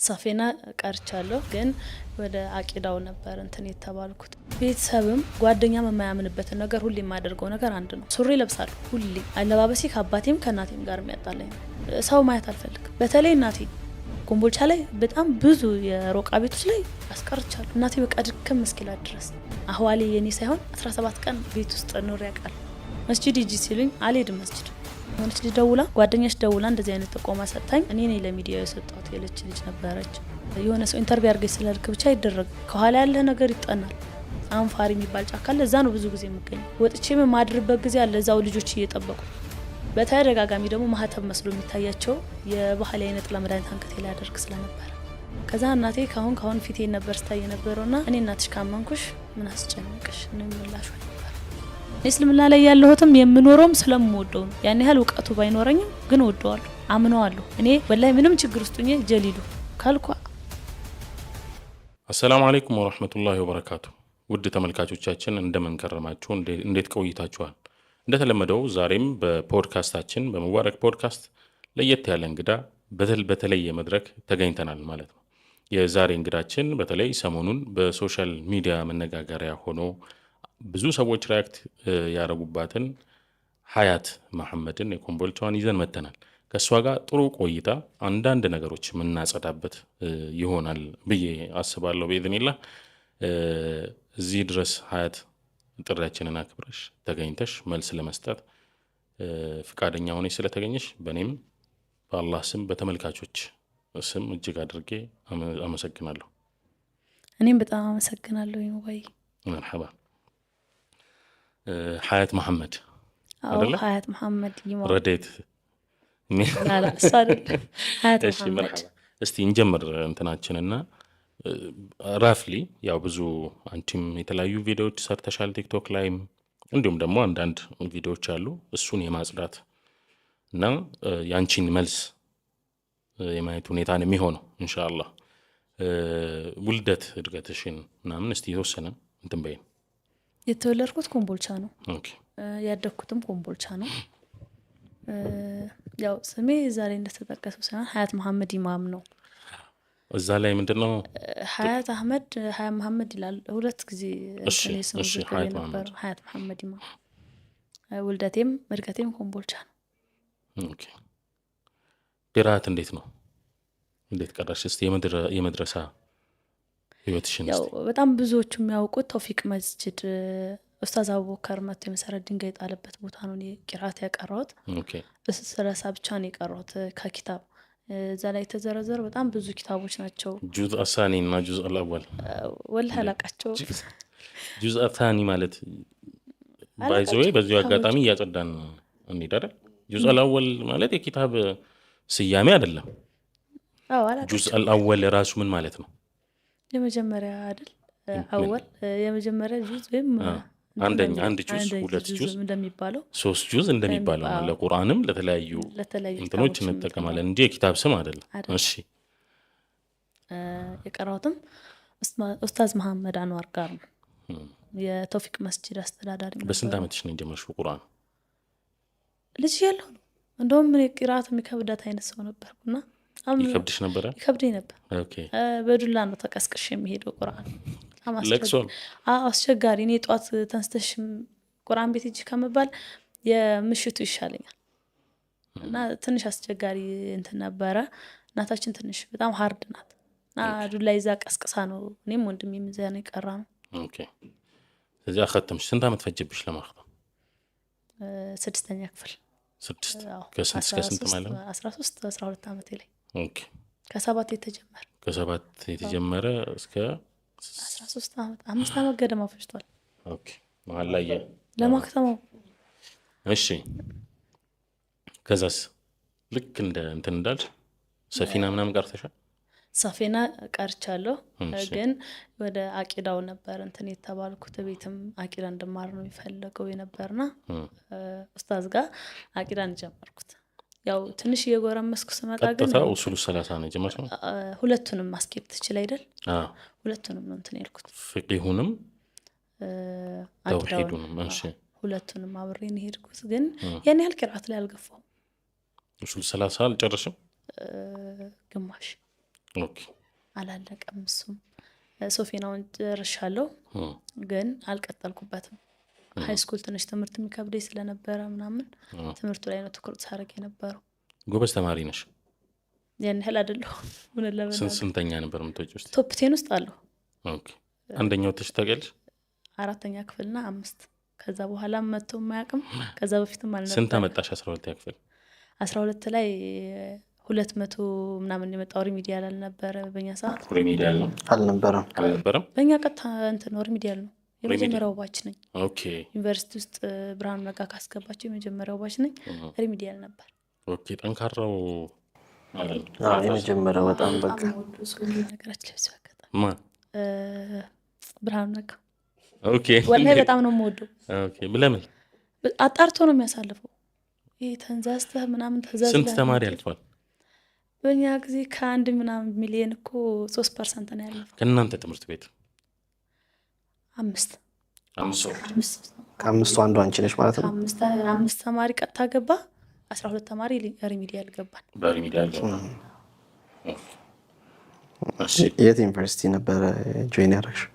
ሳፌና ቀርቻለሁ ግን ወደ አቂዳው ነበር እንትን የተባልኩት። ቤተሰብም ጓደኛም የማያምንበትን ነገር ሁሌ የማደርገው ነገር አንድ ነው። ሱሪ ለብሳለሁ። ሁሌ አለባበሴ ከአባቴም ከእናቴም ጋር የሚያጣላኝ ነው። ሰው ማየት አልፈልግም። በተለይ እናቴ ኮምቦልቻ ላይ በጣም ብዙ የሮቃ ቤቶች ላይ አስቀርቻለሁ። እናቴ በቃ ድክም እስኪላት ድረስ አህዋሌ የኔ ሳይሆን 17 ቀን ቤት ውስጥ ኖር ያውቃል። መስጂድ ሂጂ ሲሉኝ አልሄድም መስጂድ። ሆነች ልጅ ደውላ ጓደኛሽ ደውላ እንደዚህ አይነት ጥቆማ ሰጣኝ። እኔ ነኝ ለሚዲያ የሰጣሁት የለች ልጅ ነበረች። የሆነ ሰው ኢንተርቪው አድርገሽ ስለልክ ብቻ ይደረግ ከኋላ ያለ ነገር ይጠናል። አንፋሪ የሚባል ጫካ አለ። እዛ ነው ብዙ ጊዜ የምገኘው። ወጥቼም የማድርበት ጊዜ አለ እዛው ልጆች እየጠበቁ። በተደጋጋሚ ደግሞ ማህተብ መስሎ የሚታያቸው የባህል አይነት ለመድኃኒት አንገቴ ላይ ያደርግ ስለነበረ ከዛ እናቴ ካሁን ፊቴን ነበር ስታይ የነበረውና እኔ እናትሽ ካመንኩሽ ምን አስጨነቅሽ ነው ምላሹ ነበር። እስልምና ላይ ያለሁትም የምኖረውም ስለምወደው ነው። ያን ያህል እውቀቱ ባይኖረኝም ግን ወደዋለሁ፣ አምነዋለሁ። እኔ ወላሂ ምንም ችግር ውስጥ ሆኜ ጀሊሉ ካልኳ። አሰላሙ አለይኩም ወራህመቱላሂ ወበረካቱ። ውድ ተመልካቾቻችን እንደምን ከረማችሁ? እንዴት ቆይታችኋል? እንደተለመደው ዛሬም በፖድካስታችን በሙባረክ ፖድካስት ለየት ያለ እንግዳ በተለየ መድረክ ተገኝተናል ማለት ነው። የዛሬ እንግዳችን በተለይ ሰሞኑን በሶሻል ሚዲያ መነጋገሪያ ሆኖ ብዙ ሰዎች ሪያክት ያደረጉባትን ሀያት መሐመድን የኮምቦልቻዋን ይዘን መተናል። ከእሷ ጋር ጥሩ ቆይታ አንዳንድ ነገሮች የምናጸዳበት ይሆናል ብዬ አስባለሁ። በኢዝኒላህ እዚህ ድረስ ሀያት ጥሪያችንን አክብረሽ ተገኝተሽ መልስ ለመስጠት ፍቃደኛ ሆነሽ ስለተገኘሽ በእኔም በአላህ ስም በተመልካቾች ስም እጅግ አድርጌ አመሰግናለሁ። እኔም በጣም አመሰግናለሁ። ወይ መርሐባ። ሀያት መሐመድ አይደለ? ሀያት መሐመድ ይሞት ረዴት ሀያት መሐመድ። እስቲ እንጀምር እንትናችንና ራፍሊ ያው ብዙ አንቺም የተለያዩ ቪዲዮዎች ሰርተሻል ቲክቶክ ላይም እንዲሁም ደግሞ አንዳንድ ቪዲዮዎች አሉ እሱን የማጽዳት እና ያንቺን መልስ የማየት ሁኔታ ነው የሚሆነው ኢንሻአላህ። ውልደት እድገትሽን ምናምን እስቲ የተወሰነ እንትን በይን። የተወለድኩት ኮምቦልቻ ነው። ኦኬ። ያደግኩትም ኮምቦልቻ ነው። ያው ስሜ ዛሬ እንደተጠቀሰው ሳይሆን ሀያት መሐመድ ኢማም ነው። እዛ ላይ ምንድነው ሀያት አህመድ ሀያት መሐመድ ይላል። ሁለት ጊዜ እሺ ሀያት መሐመድ ኢማም። ውልደቴም እድገቴም ኮምቦልቻ ነው። ኦኬ። ቂራአት እንዴት ነው? እንዴት ቀረሽ? እስቲ የመድረሳ ህይወትሽን ያው በጣም ብዙዎቹ የሚያውቁት ተውፊቅ መስጂድ ኡስታዝ አቡበከር መጥቶ የመሰረት ድንጋይ ጣለበት ቦታ ነው ቂራአት ያቀራሁት። ኦኬ። በሰላሳ ብቻ ነው የቀራሁት ከኪታብ። እዛ ላይ የተዘረዘሩ በጣም ብዙ ኪታቦች ናቸው። ጁዝ አሳኒ እና ጁዝ አልአወል ወላሂ አላቃቸው። ጁዝ አሳኒ ማለት ባይዘው በዚሁ አጋጣሚ ያጸዳን እንዴት አይደል? ጁዝ አልአወል ማለት የኪታብ ስያሜ አይደለም። አላቃቸው። ጁዝ አልአወል ራሱ ምን ማለት ነው? የመጀመሪያ አይደል? አወል የመጀመሪያ ጁዝ ወይም አንድ ጁዝ፣ ሁለት ጁዝ እንደሚባለው፣ ሶስት ጁዝ እንደሚባለው ነው። ለቁርአንም ለተለያዩ እንትኖች እንጠቀማለን እንጂ የኪታብ ስም አይደለም። እሺ። የቀራሁትም ኡስታዝ መሐመድ አንዋር ጋር ነው። የተውፊቅ መስጂድ አስተዳዳሪ ነው። በስንት ዓመትሽ ነው የጀመርሽው ቁርአን? ልጅ ያለው ነው። እንደውም እኔ ቂራአት የሚከብዳት አይነት ሰው ነበርኩና ይከብድሽ ነበር? ይከብደኝ ነበር። ኦኬ። በዱላ ነው ተቀስቅሽ የሚሄደው ቁርአን። ለክሷል። አስቸጋሪ። እኔ ጧት ተንስተሽ ቁርአን ቤት ሂጂ ከመባል የምሽቱ ይሻለኛል እና ትንሽ አስቸጋሪ እንትን ነበረ። እናታችን ትንሽ በጣም ሃርድ ናት እና ዱላ ይዛ ቀስቅሳ ነው እኔም ወንድሜም እዛ ነው የቀራ ነው። ኦኬ። ስለዚህ አኸተምሽ። ስንት ዓመት ፈጀብሽ ለማኸተም? 6ኛ ክፍል። 6 ከስንት እስከ ስንት ማለት ነው? 13 12 ዓመቴ ላይ። ኦኬ። ከ7 የተጀመረ እስከ 13 ዓመት 5 ዓመት ገደማ ፈጅቷል። ኦኬ። መሀል ላይ ለማክተማው። እሺ። ከዛስ ልክ እንደ እንትን እንዳል ሰፊና ምናምን ቀርተሻል? ሰፊና ቀርቻለሁ ግን ወደ አቂዳው ነበር እንትን የተባልኩት። ቤትም አቂዳ እንድማር ነው የሚፈልገው የነበርና ኡስታዝ ጋር አቂዳን ጀመርኩት። ያው ትንሽ እየጎረመስኩ ስመጣ ግን ቀጥታ ኡሱሉ ሰላሳ ነው ጀመርኩት። ሁለቱንም ማስኬድ ትችል አይደል? ሁለቱንም ነው እንትን ያልኩት፣ ፍቂሁንም ተውሂዱንም። እሺ። ሁለቱንም አብሬ ነው ሄድኩት። ግን ያን ያህል ቂራአት ላይ አልገፋው። ኡሱሉ ሰላሳ አልጨረስም። ግማሽ ኦኬ አላለቀም። እሱም ሶፊናውን ጨርሻለሁ ግን አልቀጠልኩበትም። ሃይ ስኩል ትንሽ ትምህርት የሚከብደኝ ስለነበረ ምናምን ትምህርቱ ላይ ነው ትኩረት ሳደርግ የነበረው። ጎበዝ ተማሪ ነሽ? ያን ያህል አይደለሁም። ምን ለምን ስንተኛ ነበር የምትወጪው? ውስጥ ቶፕ 10 ውስጥ አለሁ። ኦኬ አንደኛው ታውቂያለሽ? 4ኛ ክፍልና 5 ከዛ በኋላ መጥቶ የማያውቅም። ከዛ በፊትም አልነበረ። ስንት አመጣሽ 12ኛ ክፍል? 12 ላይ 200 ምናምን የመጣው ሪሚዲያል አልነበረ በእኛ ሰዓት። ሪሚዲያል ነው አልነበረም? በእኛ ቀጥታ እንትን ነው ሪሚዲያል ነው። የመጀመሪያው ባች ነኝ። ኦኬ ዩኒቨርሲቲ ውስጥ ብርሃኑ ነጋ ካስገባቸው የመጀመሪያው ባች ነኝ። ሪሚዲያል ነበር። ኦኬ ጠንካራው ማለት የመጀመሪያው በጣም በቃ ነገራችን ላይ ሲያቀጣ ማን? ብርሃኑ ነጋ። ኦኬ ወላሂ በጣም ነው የምወደው። ኦኬ ለምን? አጣርቶ ነው የሚያሳልፈው። ይሄ ተንዛዝተህ ምናምን ተዛዝተህ። ስንት ተማሪ አልፏል? በእኛ ጊዜ ከ1 ምናምን ሚሊዮን እኮ 3% ነው ያለፈው። ከእናንተ ትምህርት ቤት 5 ከአምስቱ አንዱ አንቺ ነሽ ማለት ነው? 5 ተማሪ ቀጥታ ገባ፣ 12 ተማሪ ሪሚዲያል ገባን። በሪሚዲያል የት ዩኒቨርሲቲ ነበረ ጆይን ያደረግሽው?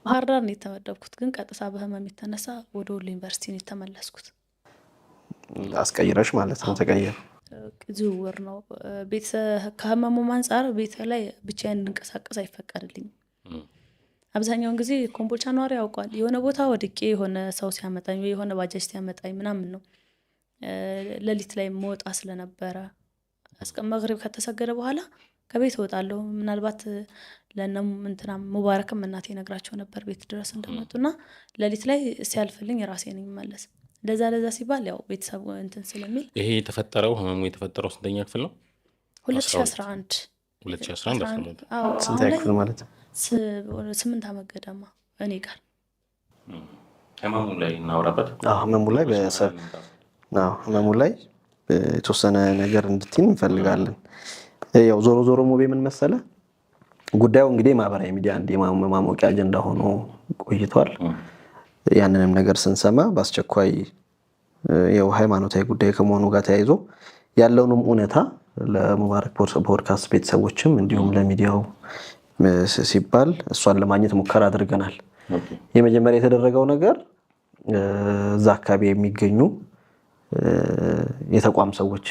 ባህር ዳር ነው የተመደብኩት፣ ግን ቀጥታ በህመም የተነሳ ወደ ወሎ ዩኒቨርሲቲ ነው የተመለስኩት። አስቀይረሽ ማለት ነው? ተቀየረ ዝውውር ነው። ከህመሙ አንጻር ቤት ላይ ብቻዬን እንድንቀሳቀስ አይፈቀድልኝም። አብዛኛውን ጊዜ ኮምቦልቻ ነዋሪ ያውቋል። የሆነ ቦታ ወድቄ የሆነ ሰው ሲያመጣኝ ወይ የሆነ ባጃጅ ሲያመጣኝ ምናምን ነው። ሌሊት ላይ መውጣ ስለነበረ መግሪብ ከተሰገደ በኋላ ከቤት እወጣለሁ። ምናልባት ለነም እንትና ሙባረክም እናቴ ነግራቸው ነበር ቤት ድረስ እንደመጡና ሌሊት ላይ ሲያልፍልኝ ራሴ ነኝ መለስ። ለዛ ሲባል ያው ቤተሰብ እንትን ስለሚል ይሄ የተፈጠረው ህመሙ የተፈጠረው ስንተኛ ክፍል ነው? 2011 አዎ ስንተኛ ክፍል ማለት ነው? 8 ዓመት ገደማ እኔ ጋር ህመሙ ላይ እናወራበት። ህመሙ ላይ የተወሰነ ነገር እንድትይን እንፈልጋለን። ያው ዞሮ ዞሮ ሙቤ ምን መሰለ ጉዳዩ እንግዲህ ማህበራዊ ሚዲያ እንደ ማሞቂያ አጀንዳ ሆኖ ቆይቷል። ያንንም ነገር ስንሰማ በአስቸኳይ ያው ሃይማኖታዊ ጉዳይ ከመሆኑ ጋር ተያይዞ ያለውንም እውነታ ለሙባረክ ፖድካስት ቤተሰቦችም እንዲሁም ለሚዲያው ሲባል እሷን ለማግኘት ሙከራ አድርገናል። የመጀመሪያ የተደረገው ነገር እዛ አካባቢ የሚገኙ የተቋም ሰዎች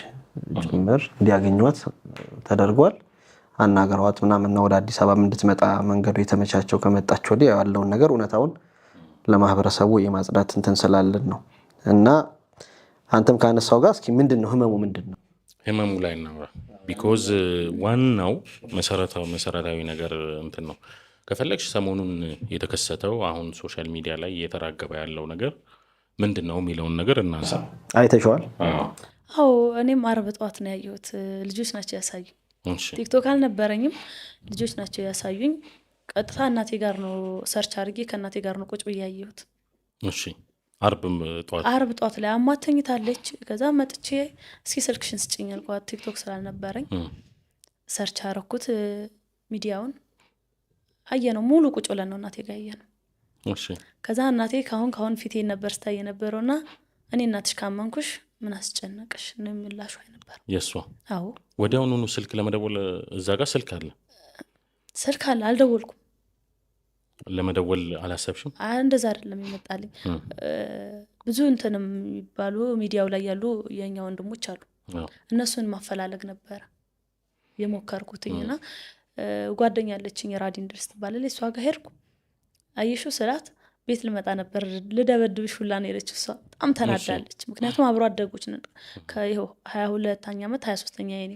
ጭምር እንዲያገኟት ተደርጓል። አናገሯት ምናምንና ወደ አዲስ አበባ እንድትመጣ መንገዱ የተመቻቸው ከመጣች ወዲህ ያለውን ነገር እውነታውን ለማህበረሰቡ የማጽዳት እንትን ስላለን ነው። እና አንተም ካነሳው ጋር እስኪ ምንድነው ህመሙ? ምንድነው ህመሙ ላይ እናውራ። ቢኮዝ ዋናው መሰረታዊ ነገር እንትን ነው። ከፈለግሽ ሰሞኑን የተከሰተው አሁን ሶሻል ሚዲያ ላይ እየተራገበ ያለው ነገር ምንድነው የሚለውን ነገር እናንሳ። አይተሽዋል? አዎ እኔም ዓርብ ጠዋት ነው ያየሁት። ልጆች ናቸው ያሳዩኝ። ቲክቶክ አልነበረኝም፣ ልጆች ናቸው ያሳዩኝ። ቀጥታ እናቴ ጋር ነው ሰርች አድርጌ ከእናቴ ጋር ነው ቁጭ ብዬ ያየሁት። እሺ ዓርብ ጠዋት ላይ አማተኝታለች። ከዛ መጥቼ እስኪ ስልክሽን ስጭኝ አልኳት። ቲክቶክ ስላልነበረኝ ሰርች አረኩት። ሚዲያውን አየነው ሙሉ ቁጭ ብለን ነው እናቴ ጋር ያየነው። ከዛ እናቴ ካሁን ፊቴ ነበር ስታይ የነበረውና እኔ እናትሽ ካመንኩሽ ምን አስጨነቀሽ ነው የሚላሹ አይነበር የሷ። አዎ ወዲያውኑ ስልክ ለመደወል እዛ ጋር ስልክ አለ አልደወልኩም። ለመደወል አላሰብሽም? እንደዛ አይደለም ይመጣልኝ። ብዙ እንትንም የሚባሉ ሚዲያው ላይ ያሉ የኛ ወንድሞች አሉ። እነሱን ማፈላለግ ነበር የሞከርኩትኝና ጓደኛ አለችኝ ራዲን ድረስ ትባላለች። እሷ ጋር ሄድኩ። አየሹ ስላት ቤት ልመጣ ነበር ልደበድብሽ ሁላ ነው የለችው። እሷ በጣም ተናዳለች። ምክንያቱም አብሮ አደጎች ነን። ከይኸው 22ኛ ዓመት 23ኛ የኔ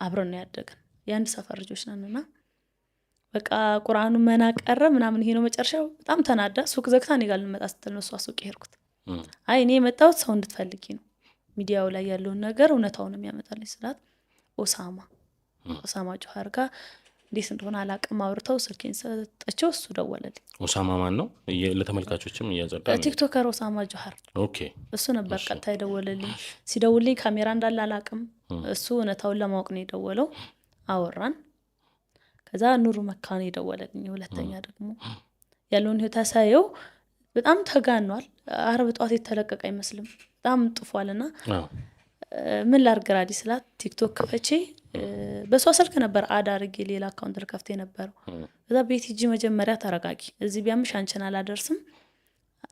አብረን ነው ያደግን። የአንድ ሰፈር ልጆች ነንና በቃ ቁርአኑ መናቀረ ምናምን ይሄ ነው መጨረሻው። በጣም ተናዳ ሱቅ ዘግታ እኔ ጋር ልመጣ ስትል ነው እሷ ሱቅ ሄድኩት። አይ እኔ የመጣሁት ሰው እንድትፈልጊ ነው፣ ሚዲያው ላይ ያለውን ነገር እውነታውን የሚያመጣልኝ ስላት ኦሳማ ጆሃር ጋር እንዴት እንደሆነ አላቅም አውርተው ስልኬን ሰጠችው። እሱ ደወለልኝ። ኦሳማ ማን ነው? ለተመልካቾችም እያጸዳ ቲክቶከር ኦሳማ ጆሃር። ኦኬ እሱ ነበር ቀጥታ የደወለልኝ። ሲደውልኝ ካሜራ እንዳለ አላቅም። እሱ እውነታውን ለማወቅ ነው የደወለው። አወራን። ከዛ ኑሩ መካን የደወለልኝ። ሁለተኛ ደግሞ ያለውን ህይወት ሳየው በጣም ተጋኗል። ዓርብ ጠዋት የተለቀቀ አይመስልም። በጣም ጥፏልና ምን ላርግራዲ ስላት ቲክቶክ ከፈቼ በሷ ስልክ ነበር አዳርጌ ሌላ አካውንት ልከፍት የነበረው። ከዛ ቤት ሂጂ መጀመሪያ ተረጋጊ፣ እዚህ ቢያምሽ አንቺን አላደርስም፣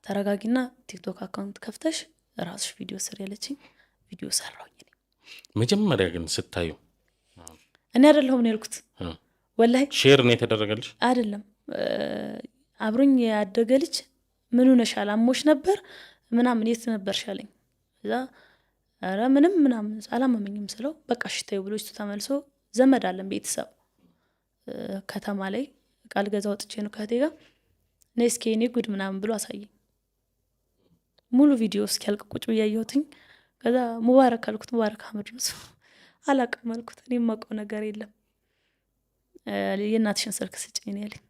ተረጋጊና ቲክቶክ አካውንት ከፍተሽ ራስሽ ቪዲዮ ስር ያለችኝ ቪዲዮ ሰራሁኝ። መጀመሪያ ግን ስታዩ እኔ አይደለሁም ነው ያልኩት። ወላሂ ሼር ነው የተደረገልሽ? አይደለም አብሮኝ ያደገ ልጅ ምን ሆነሻል አሞሽ ነበር ምናምን የት ነበርሽ አለኝ። እዛ ኧረ ምንም ምናምን አላመመኝም ስለው በቃ እሺ ተይው ብሎ ተመልሶ ዘመድ አለን ቤተሰብ ከተማ ላይ ቃል ገዛ ወጥቼ ነው ከእህቴ ጋር ነይ እስኪ የኔ ጉድ ምናምን ብሎ አሳየኝ። ሙሉ ቪዲዮ እስኪያልቅ ቁጭ ብዬ አየሁትኝ። ከዛ ሙባረክ አልኩት። ሙባረክ አህመድ ነው አላውቅም አልኩት። እኔ የማውቀው ነገር የለም። የእናትሽን ስልክ ስጭኝ ነው ያለኝ።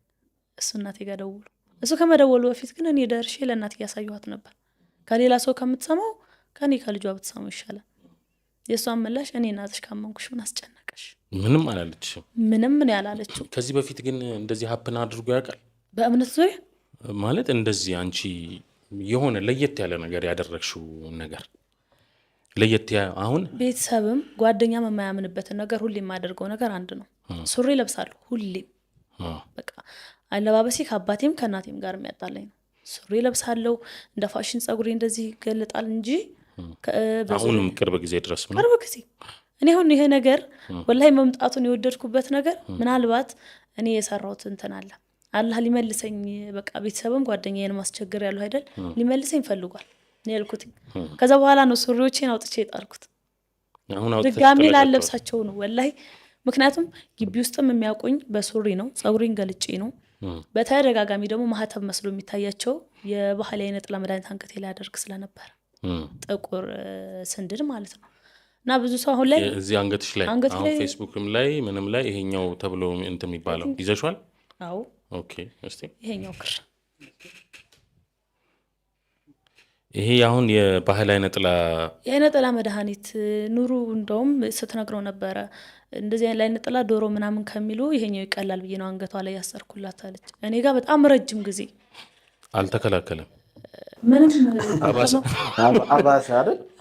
እሱ እናቴ ጋር ደውሎ እሱ ከመደወሉ በፊት ግን እኔ ደርሼ ለእናቴ እያሳየኋት ነበር። ከሌላ ሰው ከምትሰማው ከኔ ከልጇ ብትሰማው ይሻላል። የእሷን ምላሽ እኔ እናትሽ ካመንኩሽ ምን አስጨነቀሽ? ምንም አላለችም። ምንም ምን ያላለችው። ከዚህ በፊት ግን እንደዚህ ሀፕን አድርጎ ያውቃል? በእምነት ዙሪያ ማለት እንደዚህ አንቺ የሆነ ለየት ያለ ነገር ያደረግሽው ነገር ለየት አሁን ቤተሰብም ጓደኛም የማያምንበትን ነገር ሁሌ የማደርገው ነገር አንድ ነው። ሱሪ ለብሳለሁ ሁሌም። በቃ አለባበሴ ከአባቴም ከእናቴም ጋር የሚያጣላኝ ነው። ሱሪ ለብሳለሁ፣ እንደ ፋሽን ጸጉሬ እንደዚህ ይገለጣል እንጂ አሁንም ቅርብ ጊዜ ድረስ ነው። ቅርብ ጊዜ እኔ አሁን ይሄ ነገር ወላሂ መምጣቱን የወደድኩበት ነገር ምናልባት እኔ የሰራሁት እንትን አለ አላህ ሊመልሰኝ በቃ ቤተሰብም ጓደኛዬን ማስቸገር ያለው አይደል ሊመልሰኝ ፈልጓል ያልኩት። ከዛ በኋላ ነው ሱሪዎቼን አውጥቼ የጣልኩት። ድጋሜ ላለብሳቸው ነው ወላሂ። ምክንያቱም ግቢ ውስጥም የሚያውቁኝ በሱሪ ነው፣ ጸጉሬን ገልጬ ነው። በተደጋጋሚ ደግሞ ማህተብ መስሎ የሚታያቸው የባህላዊ ነጠላ መድኃኒት አንገቴ ላይ አደርግ ስለነበር ጥቁር ስንድድ ማለት ነው። እና ብዙ ሰው አሁን ላይ እዚህ አንገትሽ ላይ አሁን ፌስቡክም ላይ ምንም ላይ ይሄኛው ተብሎ እንትን የሚባለው ይዘሽዋል? አዎ። ኦኬ። እስቲ ይሄኛው ክር ይሄ አሁን የባህላዊ ነጠላ መድኃኒት ኑሩ እንደውም ስትነግረው ነበረ እንደዚህ ላይ ነጠላ ዶሮ ምናምን ከሚሉ ይሄኛው ይቀላል ብዬ ነው አንገቷ ላይ ያሰርኩላት አለች። እኔ ጋር በጣም ረጅም ጊዜ አልተከላከለም። ምንም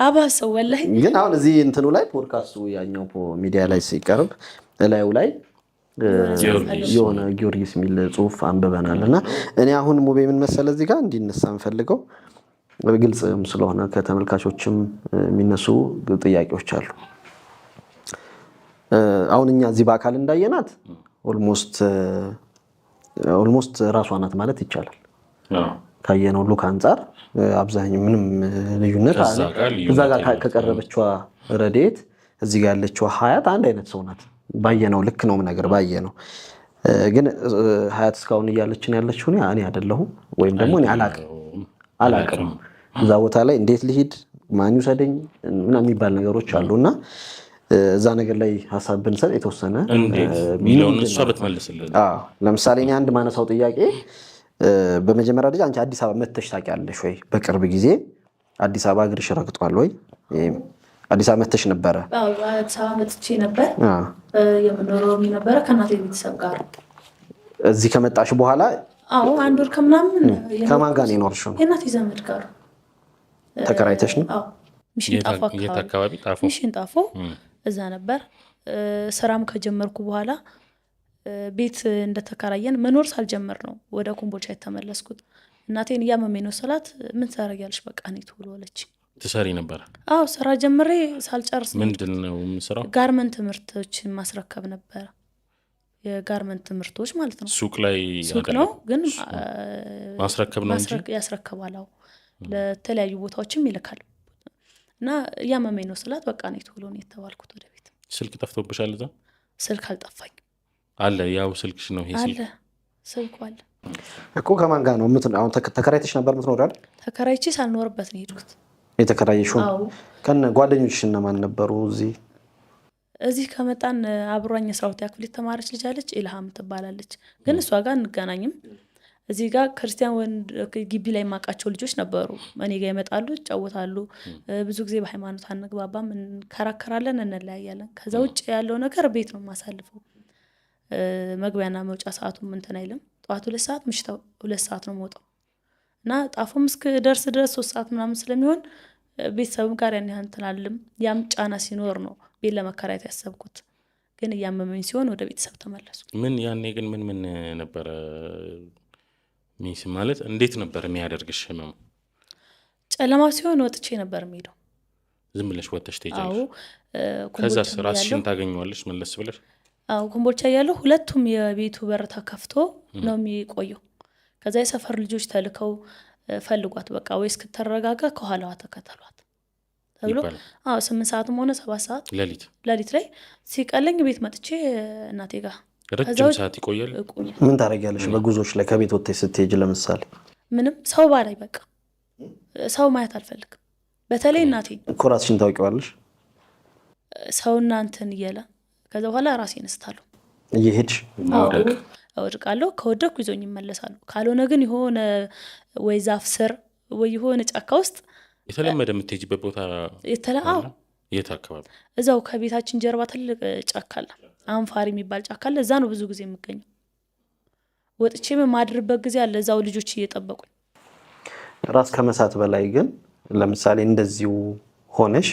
አባሰው ወላሂ። ግን አሁን እዚህ እንትኑ ላይ ፖድካስቱ ያኛው ሚዲያ ላይ ሲቀርብ እላዩ ላይ የሆነ ጊዮርጊስ የሚል ጽሁፍ አንብበናል። እና እኔ አሁን ሙቤ ምን መሰለ እዚህ ጋር እንዲነሳ እንፈልገው ግልጽም ስለሆነ ከተመልካቾችም የሚነሱ ጥያቄዎች አሉ። አሁን እኛ እዚህ በአካል እንዳየናት ኦልሞስት ራሷ ናት ማለት ይቻላል። ካየነው ሉክ አንጻር አብዛኛው ምንም ልዩነት አለ። እዛ ጋር ከቀረበችዋ ረዴት እዚህ ጋር ያለችው ሀያት አንድ አይነት ሰው ናት። ባየነው ልክ ነው ነገር ባየነው። ግን ሀያት እስካሁን እያለችን ያለችው እኔ አይደለሁም ወይም ደግሞ እኔ አላቅም እዛ ቦታ ላይ እንዴት ልሂድ ማን ይውሰደኝ ምናምን የሚባል ነገሮች አሉና እዛ ነገር ላይ ሀሳብ ብንሰጥ የተወሰነ ሚሊዮን እሷ በትመልስልን። ለምሳሌ እኔ አንድ ማነሳው ጥያቄ በመጀመሪያ ደረጃ አንቺ አዲስ አበባ መተሽ ታውቂያለሽ ወይ? በቅርብ ጊዜ አዲስ አበባ እግርሽ ረግጧል ወይ? አዲስ አበባ መተሽ ነበረ? አዲስ አበባ መጥቼ ነበር። የምኖረው ነበረ ከእናቴ ቤተሰብ ጋር። እዚህ ከመጣሽ በኋላ? አዎ 1 ወር ከምናምን። ከማን ጋር ነው የኖርሽው? የእናቴ ዘመድ ጋር ተከራይተሽ ነው? አዎ ሚሽን ጣፎ እዛ ነበር። ስራም ከጀመርኩ በኋላ ቤት እንደተከራየን መኖር ሳልጀምር ነው ወደ ኮምቦልቻ የተመለስኩት። እናቴን እያመመኝ ነው ስላት ምን ትሰሪያለሽ በቃ እኔ ትውሎ አለች። ትሰሪ ነበር? አዎ ስራ ጀምሬ ሳልጨርስ ምንድን ነው የምሰራው? ጋርመንት ትምህርቶችን ማስረከብ ነበር። የጋርመንት ትምህርቶች ማለት ነው። ሱቅ ላይ ሱቅ ነው ግን ማስረከብ ነው እንጂ ያስረከባል። አዎ ለተለያዩ ቦታዎችም ይልካል። እና እያመመኝ ነው ስላት በቃ እኔ ትውሎ ነው የተባልኩት ወደ ቤት። ስልክ ጠፍቶብሻል? እዛ ስልክ አልጠፋኝ አለ። ያው ስልክሽ ነው ይሄ ስልክ? አለ ስልኩ አለ እኮ። ከማን ጋር ነው አሁን ተከራይተሽ ነበር የምትኖር አይደል? ተከራይቼ ሳልኖርበት ነው የሄድኩት። የተከራየሽው? ከነ ጓደኞችሽ እነማን ነበሩ? እዚህ ከመጣን አብሯኝ 12 ክፍል የተማረች ልጅ አለች፣ ኢልሃም ትባላለች። ግን እሷ ጋር እንገናኝም። እዚህ ጋር ክርስቲያን ወንድ ግቢ ላይ የማውቃቸው ልጆች ነበሩ። እኔ ጋር ይመጣሉ፣ ይጫወታሉ። ብዙ ጊዜ በሃይማኖት አንግባባም፣ እንከራከራለን፣ እንለያያለን። ከዛ ውጭ ያለው ነገር ቤት ነው የማሳልፈው። መግቢያና መውጫ ሰዓቱም እንትን አይልም። ጠዋት 2 ሰዓት ምሽት 2 ሰዓት ነው የምወጣው እና ጣፎም እስክደርስ ድረስ 3 ሰዓት ምናምን ስለሚሆን ቤተሰብም ጋር ያን ያህል እንትን አልልም። ያም ጫና ሲኖር ነው ቤት ለመከራየት ያሰብኩት ግን እያመመኝ ሲሆን ወደ ቤተሰብ ተመለሱ። ምን ያኔ ግን ምን ነበር ሚስ ማለት እንዴት ነበር የሚያደርግሽ ህመሙ? ጨለማው ሲሆን ወጥቼ ነበር የምሄደው። ዝም ብለሽ ወጥተሽ አዎ ትሄጃለሽ? ከዛ ራስሽን ታገኘዋለሽ መለስ ብለሽ? አዎ ኮምቦልቻ ያለው ሁለቱም የቤቱ በር ተከፍቶ ነው የሚቆየው። ከዛ የሰፈር ልጆች ተልከው ፈልጓት በቃ ወይ እስክትረጋጋ ከኋላዋ ተከተሏት ተብሎ 8 ሰዓትም ሆነ 7 ሰዓት ሌሊት ላይ ሲቀለኝ ቤት መጥቼ እናቴ ጋር ረጅም ሰዓት ይቆያል። ምን ታደርጊያለሽ በጉዞች ላይ ከቤት ወጥተሽ ስትሄጂ? ለምሳሌ ምንም ሰው ባላይ በቃ ሰው ማየት አልፈልግም። በተለይ እናቴ እኮ ራስሽን ታውቂዋለሽ። ሰውና እንትን እየለ ከዛ በኋላ ራሴን እስታለሁ እየሄድሽ እወድቃለሁ። ከወደኩ ይዞኝ ይመለሳሉ። ካልሆነ ግን የሆነ ወይ ዛፍ ስር ወይ የሆነ ጫካ ውስጥ የተለመደ የምትሄጂበት ቦታ የት አካባቢ? እዛው ከቤታችን ጀርባ ትልቅ ጫካ አለ፣ አንፋሪ የሚባል ጫካ አለ። እዛ ነው ብዙ ጊዜ የምገኘው። ወጥቼም የማድርበት ጊዜ አለ እዛው ልጆች እየጠበቁኝ። ራስ ከመሳት በላይ ግን ለምሳሌ እንደዚሁ ሆነሽ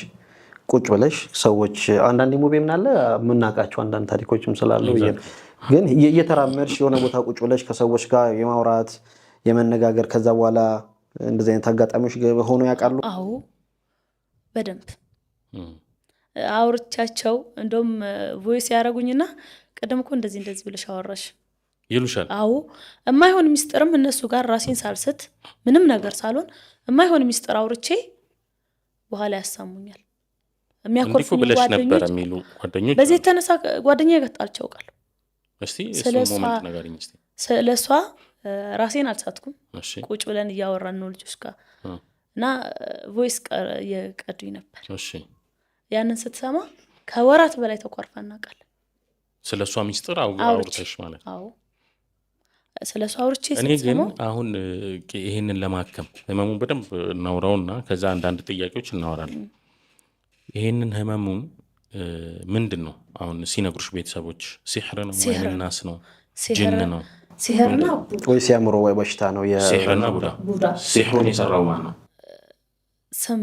ቁጭ ብለሽ ሰዎች አንዳንድ ሙቤ ምን አለ የምናውቃቸው አንዳንድ ታሪኮችም ስላሉ ግን እየተራመድሽ የሆነ ቦታ ቁጭ ብለሽ ከሰዎች ጋር የማውራት የመነጋገር ከዛ በኋላ እንደዚህ አይነት አጋጣሚዎች ሆኖ ያውቃሉ? አዎ በደንብ አውርቻቸው እንደውም ቮይስ ያደረጉኝና ቀደም እኮ እንደዚህ ብለሽ አወራሽ ይሉሻል። አዎ የማይሆን ሚስጥርም እነሱ ጋር ራሴን ሳልስት ምንም ነገር ሳልሆን የማይሆን ሚስጥር አውርቼ በኋላ ያሳሙኛል። የሚያኮርፉኝ ጓደኞች በዚህ የተነሳ ጓደኛዬ ገጣልቸው ቃል እስቲ እሱ ሞመንት ነገርኝ እስቲ። ስለሷ ራሴን አልሳትኩም። ቁጭ ብለን እያወራን ነው ልጆች ጋር እና ቮይስ የቀዱኝ ነበር። እሺ ያንን ስትሰማ ከወራት በላይ ተቆርፈና ቃል ስለሷ ሚስጥር አውርተሽ ማለት? አዎ ስለሷ አውርቼ እኔ ግን አሁን ይሄንን ለማከም ህመሙን በደንብ እናውራውና ከዛ አንዳንድ ጥያቄዎች እናወራለን። ይሄንን ህመሙን ምንድነው አሁን ሲነግሩሽ ቤተሰቦች? ሲህር ነው ወይ ናስ ነው ጅን ነው? ሲህርና ወይ ሲያምሮ ወይ በሽታ ነው? ሲህርና ቡዳ። ሲህሩን የሰራው ማን ነው? ስም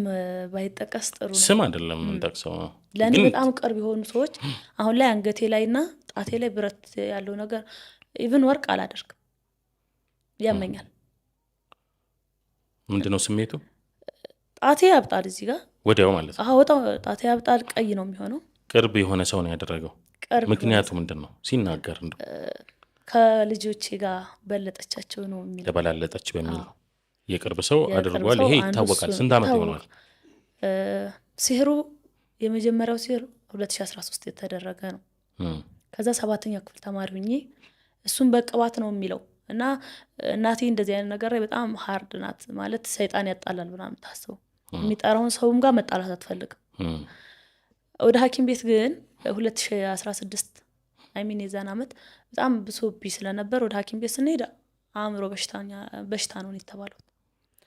ባይጠቀስ ጥሩ ነው። ስም አይደለም እንጠቅሰው ነው። ለኔ በጣም ቅርብ የሆኑ ሰዎች አሁን ላይ አንገቴ ላይና ጣቴ ላይ ብረት ያለው ነገር ኢቭን ወርቅ አላደርግም፣ ያመኛል። ምንድነው ስሜቱ? ጣቴ ያብጣል እዚህ ጋር ወዲያው ማለት ነው። አዎ ጣቴ ያብጣል፣ ቀይ ነው የሚሆነው። ቅርብ የሆነ ሰው ነው ያደረገው። ምክንያቱ ምንድነው ሲናገር? እንደው ከልጆቼ ጋር በለጠቻቸው ነው የሚለው። ተበላለጠች በሚል ነው የቅርብ ሰው አድርጓል። ይሄ ይታወቃል። ስንት ዓመት ይሆናል? ሲህሩ የመጀመሪያው ሲህሩ 2013 የተደረገ ነው። ከዛ 7ኛ ክፍል ተማሪ ሆኜ እሱን በቅባት ነው የሚለው እና እናቴ እንደዚህ አይነት ነገር ላይ በጣም ሃርድ ናት ማለት ሰይጣን ያጣላል ምናምን ታስበው የሚጠራውን ሰውም ጋር መጣላት አትፈልግም። ወደ ሐኪም ቤት ግን 2016 አይሚን የዛን ዓመት በጣም ብሶብኝ ስለነበር ወደ ሐኪም ቤት ስንሄድ አእምሮ በሽታ ነው የተባለው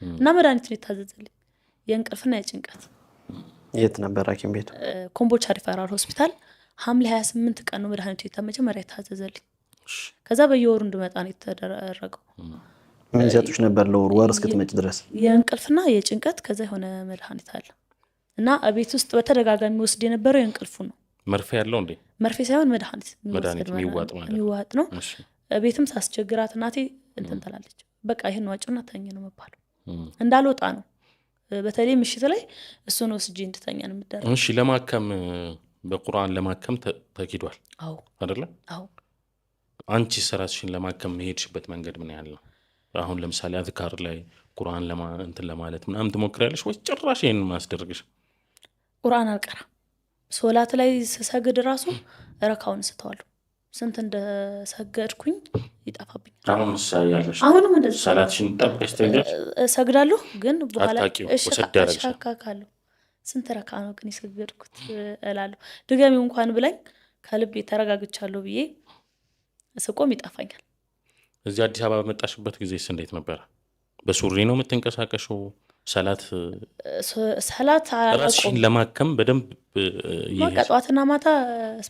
እና መድኃኒት ነው የታዘዘልኝ የእንቅልፍና የጭንቀት። የት ነበር ሐኪም ቤቱ? ኮምቦልቻ ሪፈራል ሆስፒታል። ሐምሌ 28 ቀን ነው መድኃኒቱ መጀመሪያ የታዘዘልኝ። ከዛ በየወሩ እንድመጣ ነው የተደረገው። ምን ይሰጡሽ ነበር ለወር እስክትመጪ ድረስ? የእንቅልፍና የጭንቀት ከዛ የሆነ መድኃኒት አለ እና ቤት ውስጥ በተደጋጋሚ ወስድ የነበረው የእንቅልፉ ነው። መርፌ ያለው እንዴ? መርፌ ሳይሆን መድኃኒት የሚዋጥ ነው። ቤትም ሳስቸግራት እናቴ እንትን ትላለች፣ በቃ ይሄን ዋጭና ተኝ ነው መባለው። እንዳልወጣ ነው በተለይ ምሽት ላይ እሱን ወስጄ እንድተኛ ነው የምደረገው። እሺ ለማከም በቁርአን ለማከም ተኪዷል? አዎ አይደለ? አዎ። አንቺ ራስሽን ለማከም መሄድሽበት መንገድ ምን ያህል ነው? አሁን ለምሳሌ አዝካር ላይ ቁርአን እንትን ለማለት ምናምን ትሞክሪያለሽ ወይ ጭራሽ ይሄንን ማስደርግሽ? ቁርአን አልቀራም። ሶላት ላይ ስሰግድ ራሱ ረካውን ስተዋለሁ። ስንት እንደሰገድኩኝ ይጠፋብኛል። አሁንም እንደዚህ ሰላትሽን ጠብቀሽ ትሄጃለሽ? እሰግዳለሁ ግን በኋላ እሸካካለሁ። ስንት ረካ ነው ግን የሰገድኩት እላለሁ። ድገሚው እንኳን ብላኝ ከልብ ተረጋግቻለሁ ብዬ ስቆም ይጠፋኛል። እዚህ አዲስ አበባ በመጣሽበት ጊዜስ እንዴት ነበር? በሱሪ ነው የምትንቀሳቀሽው? ሰላት ራስሽን ለማከም በደንብ ጠዋትና ማታ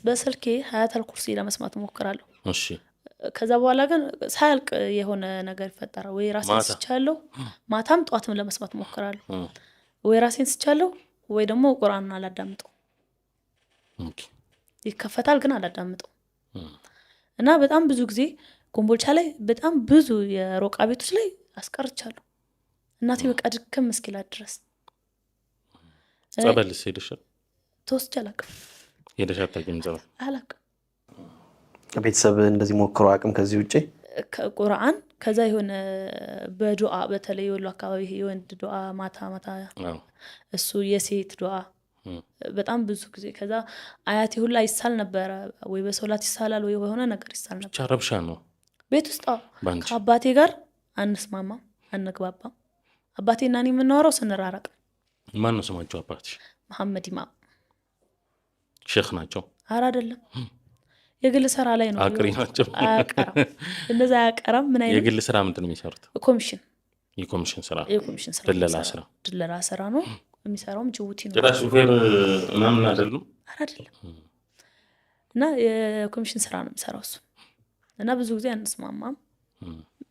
በስልኬ ሀያተል ኩርሲ ለመስማት ሞክራለሁ። እሺ ከዛ በኋላ ግን ሳያልቅ የሆነ ነገር ይፈጠራል። ወይ ራሴን ስቻለሁ፣ ማታም ጠዋትም ለመስማት ሞክራለሁ። ወይ ራሴን ስቻለሁ ወይ ደግሞ ቁርአን አላዳምጠው። ይከፈታል ግን አላዳምጠው እና በጣም ብዙ ጊዜ ኮምቦልቻ ላይ በጣም ብዙ የሮቃ ቤቶች ላይ አስቀርቻለሁ። እናቴ በቃ ድክም እስኪላት ድረስ ጸበል ሄደሽ ተወስጄ አላውቅም። ሄደሽ አታውቂም? ጸበል አላውቅም። ቤተሰብ እንደዚህ ሞክሮ አቅም ከዚህ ውጪ ቁርአን ከዛ የሆነ በዱዓ በተለይ ወሎ አካባቢ የወንድ ዱዓ ማታ ማታ እሱ የሴት ዱዓ በጣም ብዙ ጊዜ ከዛ አያቴ ሁላ ይሳል ነበረ ወይ በሶላት ይሳላል ወይ በሆነ ነገር ይሳል ነበር። ብቻ ረብሻ ነው ቤት ውስጥ። ከአባቴ ጋር አንስማማም አንግባባም። አባቴና እኔ የምናወራው ስንራራቅ። ማን ነው ስማቸው አባትሽ? መሐመድ ኢማም ሼክ ናቸው? ኧረ አይደለም የግል ስራ ላይ ነው። አቅሪ ናቸው? አያቀራም እንደዛ አያቀራም። ምን አይነት የግል ስራ ምንድን ነው የሚሰሩት? ኮሚሽን የኮሚሽን ስራ ድለላ ስራ ነው የሚሰራውም ጅቡቲ ነው። ጭራሽ ሹፌር ምናምን አይደለም? አይደለም። እና የኮሚሽን ስራ ነው የሚሰራው እሱ እና ብዙ ጊዜ አንስማማም።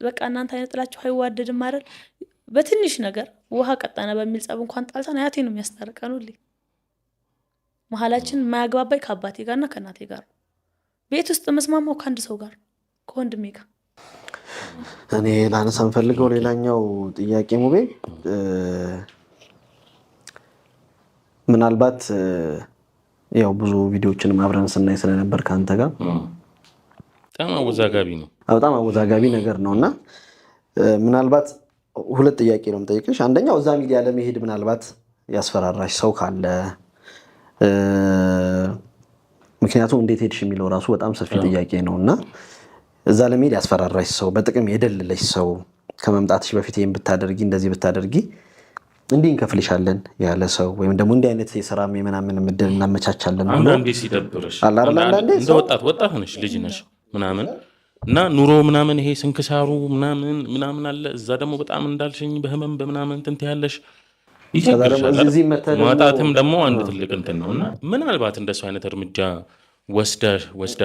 በቃ እናንተ አይነጥላችሁ አይዋደድም አይደል? በትንሽ ነገር ውሃ ቀጣና በሚል ጸብ እንኳን ጣልተን አያቴ ነው የሚያስታርቀን ሁሌ። መሀላችን የማያግባባኝ ከአባቴ ጋርና ከእናቴ ጋር ነው። ቤት ውስጥ መስማማው ከአንድ ሰው ጋር ከወንድሜ ጋር። እኔ ላነሳ የምፈልገው ሌላኛው ጥያቄ ሙቤ ምናልባት ያው ብዙ ቪዲዮዎችን አብረን ስናይ ስለነበር ካንተ ጋር በጣም አወዛጋቢ ነው። በጣም አወዛጋቢ ነገር ነውና ምናልባት ሁለት ጥያቄ ነው የምጠይቅሽ። አንደኛው እዛ ሚዲያ ለመሄድ ምናልባት ያስፈራራሽ ሰው ካለ ምክንያቱም እንዴት ሄድሽ የሚለው ራሱ በጣም ሰፊ ጥያቄ ነውና እዛ ለመሄድ ያስፈራራሽ ሰው በጥቅም የደለለሽ ሰው ከመምጣትሽ በፊት ይሄን ብታደርጊ እንደዚህ ብታደርጊ እንዲህ እንከፍልሻለን ያለ ሰው ወይም ደግሞ እንዲህ አይነት የሰራም የምናምን ምድል እናመቻቻለን ነው። አንዳንዴ ሲደብርሽ እንደ ወጣት ነሽ ልጅ ነሽ ምናምን እና ኑሮ ምናምን ይሄ ስንክሳሩ ምናምን አለ። እዛ ደግሞ በጣም እንዳልሽኝ በህመም በምናምን እንትን ያለሽ ማጣትም ደግሞ አንድ ትልቅ እንትን ነውና ምናልባት እንደሱ አይነት እርምጃ ወስዳ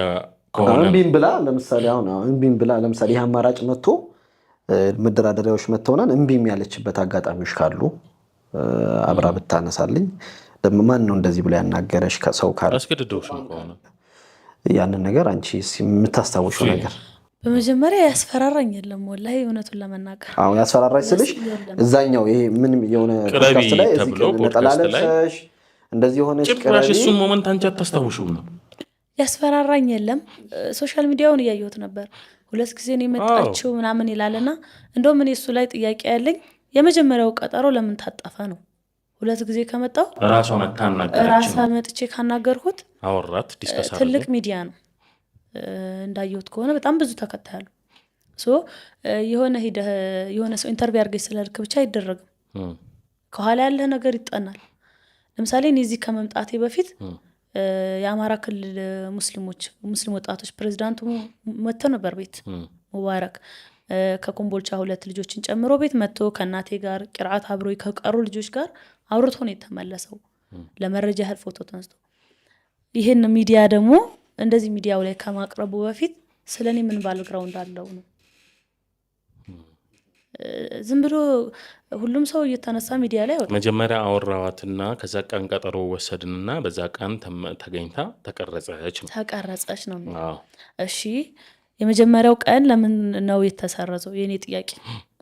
ከሆነ እምቢም ብላ ለምሳሌ ይህ አማራጭ መጥቶ መደራደሪያዎች መጥተውናል እምቢም ያለችበት አጋጣሚዎች ካሉ አብራ ብታነሳልኝ። ማን ነው እንደዚህ ብሎ ያናገረሽ ከሰው ካለ አስገድዶሽ ከሆነ ያንን ነገር አንቺ የምታስታውሽው ነገር? በመጀመሪያ ያስፈራራኝ የለም ወላሂ እውነቱን ለመናገር። አዎ ያስፈራራሽ ስልሽ እዛኛው ይሄ ምንም የሆነ ፖድካስት ላይ ነጠላለሽ እንደዚህ ሆነሽ ጭራሽ እሱን ሞመንት አንቺ አታስታውሽው ነው? ያስፈራራኝ የለም። ሶሻል ሚዲያውን እያየሁት ነበር። 2 ጊዜ ነው የመጣችው ምናምን ይላልና እንደውም እኔ እሱ ላይ ጥያቄ ያለኝ የመጀመሪያው ቀጠሮ ለምን ታጠፈ ነው? 2 ጊዜ ከመጣው ራሷ መጥቼ ካናገርኩት አወራት ዲስከስ አድርገን ትልቅ ሚዲያ ነው እንዳየሁት ከሆነ በጣም ብዙ ተከታያሉ። የሆነ ሰው ኢንተርቪው አድርገሽ ስለልክ ብቻ አይደረግም። ከኋላ ያለ ነገር ይጠናል። ለምሳሌ እኔ እዚህ ከመምጣቴ በፊት የአማራ ክልል ሙስሊም ወጣቶች ፕሬዝዳንቱ መጥተው ነበር ቤት ሙባረክ ከኮምቦልቻ 2 ልጆችን ጨምሮ ቤት መጥቶ ከእናቴ ጋር ቅርአት አብሮ ከቀሩ ልጆች ጋር አውርቶ ነው የተመለሰው። ለመረጃ ያህል ፎቶ ተነስቶ ይሄን ሚዲያ ደግሞ እንደዚህ ሚዲያው ላይ ከማቅረቡ በፊት ስለኔ ምን ባልግራውንድ አለው ነው። ዝም ብሎ ሁሉም ሰው እየተነሳ ሚዲያ ላይ ወጣ። መጀመሪያ አወራዋትና ከዛ ቀን ቀጠሮ ወሰድንና በዛ ቀን ተገኝታ ተቀረጸች ነው። እሺ የመጀመሪያው ቀን ለምን ነው የተሰረዘው? የኔ ጥያቄ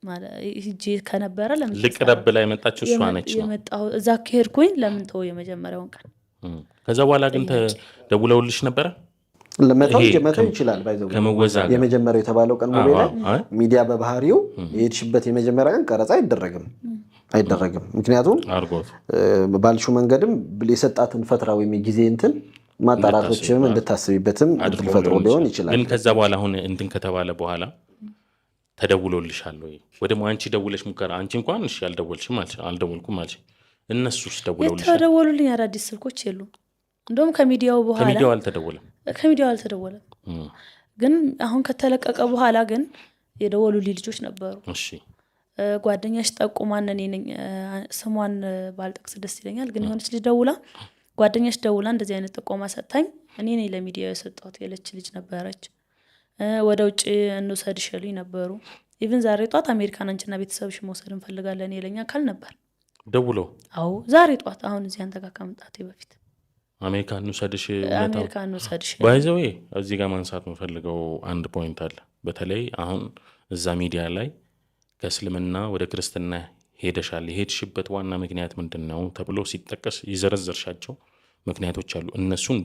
ማለት እጂ ከነበረ ለምን ልቅረብ ላይ መጣችው እሷ ነች ነው የመጣው። እዛ ከሄድኩኝ ለምን ተው የመጀመሪያውን ቀን? ከዛ በኋላ ግን ተደውለውልሽ ነበር? ለመተው ይችላል ባይዘው የመጀመሪያው የተባለው ቀን ሙሉ ላይ ሚዲያ በባህሪው የሄድሽበት የመጀመሪያ ቀን ቀረጻ አይደረግም። ምክንያቱም ባልሹ መንገድም የሰጣትን ፈትራ ወይም ጊዜ እንትን ማጣራቶችም እንድታስቢበትም እድል ፈጥሮ ሊሆን ይችላል። ግን ከዛ በኋላ አሁን እንትን ከተባለ በኋላ ተደውሎልሻል ወይ? ወደሞ አንቺ ደውለሽ ሙከራ አንቺ እንኳን እሺ አልደወልኩም አልሽ። እነሱስ ደውለውልሻል? ተደወሉልኝ። አዳዲስ ስልኮች የሉም። እንደውም ከሚዲያው አልተደወለም። ግን አሁን ከተለቀቀ በኋላ ግን የደወሉልኝ ልጆች ነበሩ። እሺ ጓደኛሽ ጠቁማን እኔ ነኝ ስሟን ባልጠቅስ ደስ ይለኛል። ግን የሆነች ልጅ ጓደኛሽ ደውላ እንደዚህ አይነት ጥቆማ ሰጣኝ እኔ ነኝ ለሚዲያው የሰጠሁት ያለች ልጅ ነበረች። ወደ ውጭ እንውሰድሽ ያሉኝ ነበሩ። ኢቭን ዛሬ ጧት አሜሪካን አንቺና ቤተሰብሽ መውሰድ እንፈልጋለን ይለኛ ካል ነበር ደውሎ። አዎ ዛሬ ጧት አሁን እዚህ አንተ ጋር ከመምጣቴ በፊት አሜሪካን ውሰድሽ አሜሪካን ውሰድሽ ባይዘው እዚህ ጋር ማንሳት የምፈልገው አንድ ፖይንት አለ። በተለይ አሁን እዛ ሚዲያ ላይ ከእስልምና ወደ ክርስትና ሄደሻል፣ የሄድሽበት ዋና ምክንያት ምንድን ነው ተብሎ ሲጠቀስ ይዘረዘርሻቸው ምክንያቶች አሉ። እነሱን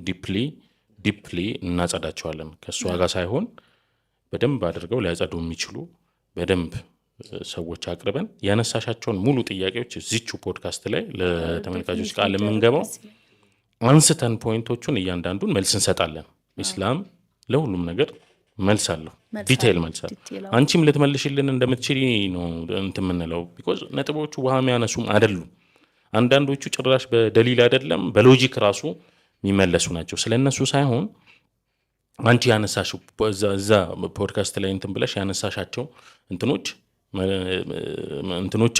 ዲፕሊ እናጸዳቸዋለን። ከእሷ ጋር ሳይሆን በደንብ አድርገው ሊያጸዱ የሚችሉ በደንብ ሰዎች አቅርበን ያነሳሻቸውን ሙሉ ጥያቄዎች እዚቹ ፖድካስት ላይ ለተመልካቾች ቃል የምንገባው አንስተን ፖይንቶቹን እያንዳንዱን መልስ እንሰጣለን። ኢስላም ለሁሉም ነገር መልስ አለው፣ ዲቴይል መልስ አለው። አንቺም ልትመልሽልን እንደምትችል ነው እንትን የምንለው። ቢኮዝ ነጥቦቹ ውሃ የሚያነሱም አይደሉም። አንዳንዶቹ ጭራሽ በደሊል አይደለም በሎጂክ ራሱ የሚመለሱ ናቸው። ስለነሱ ሳይሆን አንቺ ያነሳሽው እዛ ፖድካስት ላይ እንትን ብለሽ ያነሳሻቸው እንትኖች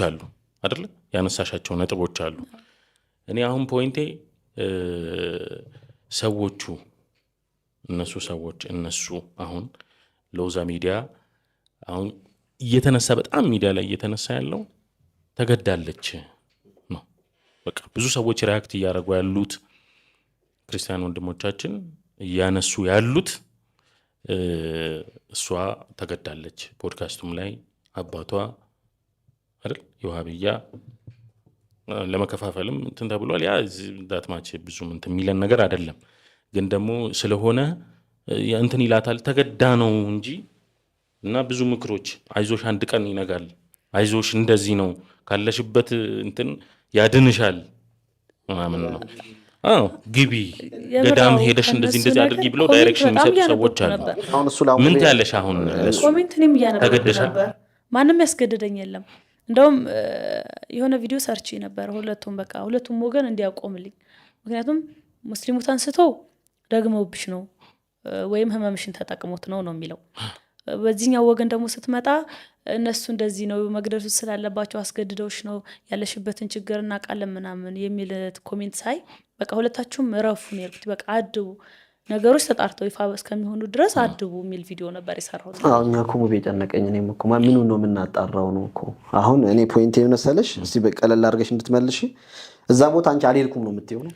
አሉ አይደለ? ያነሳሻቸው ነጥቦች አሉ። እኔ አሁን ፖይንቴ እነሱ አሁን ሎዛ ሚዲያ አሁን እየተነሳ በጣም ሚዲያ ላይ እየተነሳ ያለው ተገዳለች ነው። በቃ ብዙ ሰዎች ሪያክት እያደረጉ ያሉት ክርስቲያን ወንድሞቻችን እያነሱ ያሉት እሷ ተገዳለች። ፖድካስቱም ላይ አባቷ አይደል የውሃብያ ለመከፋፈልም እንትን ተብሏል። ያ ዳትማች ብዙም እንትን የሚለን ነገር አይደለም። ግን ደግሞ ስለሆነ እንትን ይላታል ተገዳ ነው እንጂ እና ብዙ ምክሮች አይዞሽ አንድ ቀን ይነጋል፣ አይዞሽ እንደዚህ ነው ካለሽበት እንትን ያድንሻል ምናምን ነው። ግቢ ገዳም ሄደሽ እንደዚህ አድርጊ ብለው ዳይሬክሽን የሚሰጡ ሰዎች አሉ። ምን ትያለሽ? አሁን ኮሜንት እኔም እያነበብኩ ነበር። ማንም ያስገድደኝ የለም። እንደውም የሆነ ቪዲዮ ሰርች ነበር ሁለቱም ወገን እንዲያቆምልኝ። ምክንያቱም ሙስሊሙት አንስቶ ደግመውብሽ ነው ወይም ህመምሽን ተጠቅሞት ነው የሚለው። በዚህኛው ወገን ደግሞ ስትመጣ እነሱ እንደዚህ ነው መግደሉ ስላለባቸው አስገድደውሽ ነው ያለሽበትን ችግር እናውቃለን ምናምን የሚል ኮሜንት ሳይ በቃ ሁለታችሁም ረፉ ነው ያልኩት። በቃ አድቡ ነገሮች ተጣርተው ይፋ እስከሚሆኑ ድረስ አድቡ የሚል ቪዲዮ ነበር የሰራው። እኛ እኮ ሙቤ ጨነቀኝ። እኔም እኮ ምኑን ነው የምናጣራው ነው እኮ አሁን እኔ ፖይንት የመሰለሽ እስቲ በቀለል አድርገሽ እንድትመልሽ እዛ ቦታ አንቺ አልሄድኩም ነው የምትይው ነው?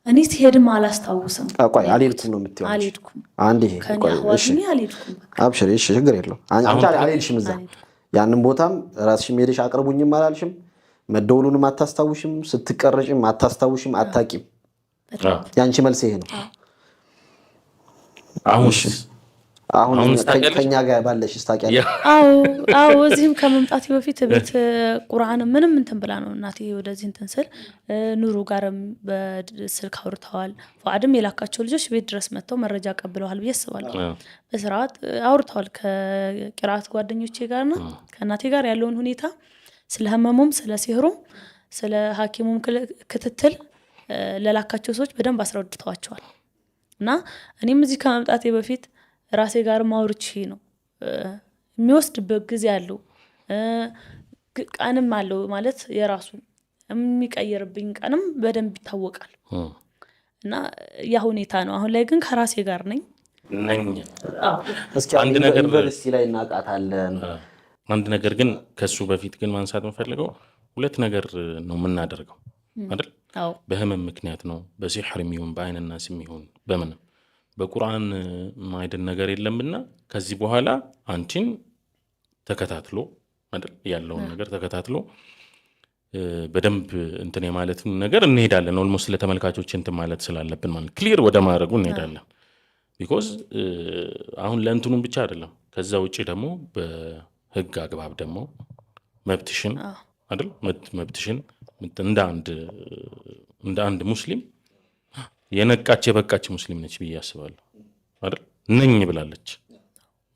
እኔ ሲሄድም አላስታውስም። ቆይ አልሄድኩም ነው የምትይው? አልሄድኩም አንዴ ቆይ እሺ አልሄድኩም። አብሽር እሺ ችግር የለውም። አንቺ አልሄድሽም እዛ ያንን ቦታም ራስሽም ሄደሽ አቅርቡኝም አላልሽም? መደውሉንም አታስታውሽም? ስትቀረጭም አታስታውሽም? አታቂም? ያንቺ መልስ ይሄ ነው። አሁን ከኛ ጋር ባለሽ ታውቂያለሽ? አዎ እዚህም ከመምጣቴ በፊት ቤት ቁርአን ምንም እንትን ብላ ነው እናቴ ወደዚህ እንትን ስል ኑሩ ጋርም በስልክ አውርተዋል። ፉአድም የላካቸው ልጆች ቤት ድረስ መጥተው መረጃ ቀብለዋል ብዬ አስባለሁ። በስርዓት አውርተዋል ከቂራአት ጓደኞቼ ጋርና ከእናቴ ጋር ያለውን ሁኔታ ስለ ህመሙም ስለ ሲህሩም ስለ ሐኪሙም ክትትል ለላካቸው ሰዎች በደንብ አስረድተዋቸዋል። እና እኔም እዚህ ከመምጣቴ በፊት ራሴ ጋር ማውርቼ ነው የሚወስድበት ጊዜ አለው ቀንም አለው ማለት የራሱ የሚቀየርብኝ ቀንም በደንብ ይታወቃል። እና ያ ሁኔታ ነው። አሁን ላይ ግን ከራሴ ጋር ነኝ። እስኪ አንድ ነገር ዩኒቨርሲቲ ላይ እናውቃታለን። አንድ ነገር ግን ከሱ በፊት ግን ማንሳት የምፈልገው ሁለት ነገር ነው የምናደርገው አይደል? በህመም ምክንያት ነው በሲሕር የሚሆን በአይንና ስም ይሆን በምንም በቁርአን ማይድን ነገር የለምና ከዚህ በኋላ አንቺን ተከታትሎ አይደል ያለውን ነገር ተከታትሎ በደንብ እንትን የማለት ነገር እንሄዳለን። ኦልሞስት ለተመልካቾች እንትን ማለት ስላለብን ማለት ክሊር ወደ ማድረጉ እንሄዳለን። ቢኮዝ አሁን ለእንትኑም ብቻ አይደለም ከዛ ውጪ ደግሞ በህግ አግባብ ደግሞ መብትሽን አይደል መብትሽን እንደ አንድ ሙስሊም የነቃች የበቃች ሙስሊም ነች ብዬ አስባለሁ አይደል ነኝ ብላለች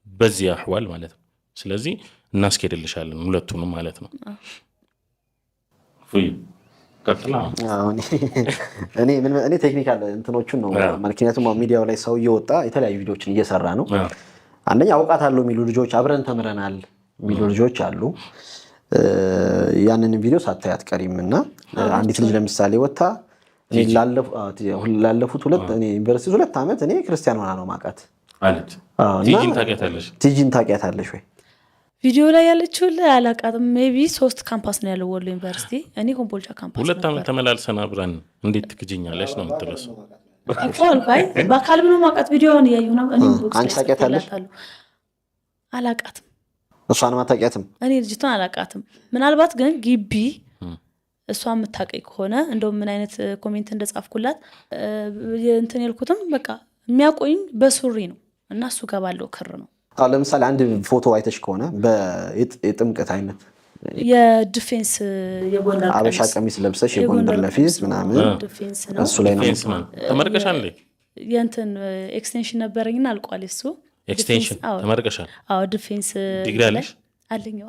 በዚህ አህዋል ማለት ነው። ስለዚህ እናስኬድልሻለን ሁለቱንም ማለት ነው። እኔ ቴክኒካል እንትኖቹን ነው ምክንያቱም ሚዲያው ላይ ሰው እየወጣ የተለያዩ ቪዲዮዎችን እየሰራ ነው። አንደኛ አውቃታለሁ የሚሉ ልጆች አብረን ተምረናል የሚሉ ልጆች አሉ። ያንን ቪዲዮ ሳታይ አትቀሪም እና አንዲት ልጅ ለምሳሌ ወጣ ላለፉት ዩኒቨርሲቲ 2 ዓመት እኔ ክርስቲያን ሆና ነው ማቃት አለች። ቲጂን ታውቂያታለሽ ወይ? ቪዲዮ ላይ ያለችው አላቃትም። ሜቢ 3 ካምፓስ ነው ያለው ወሎ ዩኒቨርሲቲ። እኔ ኮምቦልቻ ካምፓስ 2 ዓመት ተመላልሰን አብረን እንዴት ትክጂኛለሽ ነው የምትለሱ? በአካል ብሎ ማውቃት ቪዲዮውን እያየሁ ነው። እኔ አንቺ ታውቂያታለሽ? አላቃትም። እሷንም አታውቂያትም? እኔ ልጅቷን አላቃትም። ምናልባት ግን ግቢ እሷ የምታውቀኝ ከሆነ እንደውም ምን አይነት ኮሜንት እንደጻፍኩላት እንትን ያልኩትም በቃ የሚያቆኝ በሱሪ ነው እና እሱ ጋር ባለው ክር ነው። አሁን ለምሳሌ አንድ ፎቶ አይተሽ ከሆነ በጥምቀት አይነት የዲፌንስ የጎንደር አበሻ ቀሚስ ለብሰሽ የጎንደር ለፊስ ምናምን ዲፌንስ ነው። እሱ ላይ ነው ተመርቀሻል እንዴ? የእንትን ኤክስቴንሽን ነበረኝና አልቋል። እሱ ኤክስቴንሽን ተመርቀሻል? አዎ ዲፌንስ ዲግሪ አለሽ? አለኝ።